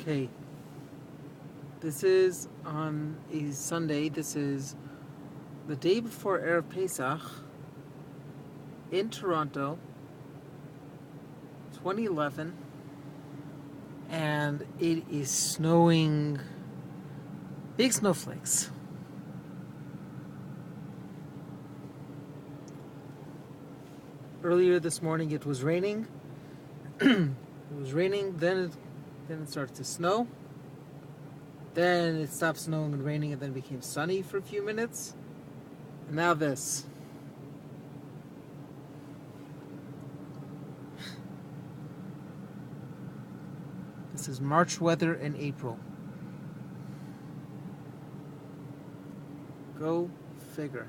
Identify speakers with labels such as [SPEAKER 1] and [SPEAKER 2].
[SPEAKER 1] Okay, this is on a Sunday. This is the day before Erev Pesach in Toronto, 2011, and it is snowing big snowflakes. Earlier this morning it was raining. It was raining, then it started to snow. Then it stopped snowing and raining, and then it became sunny for a few minutes. And now this. This is March weather in April. Go figure.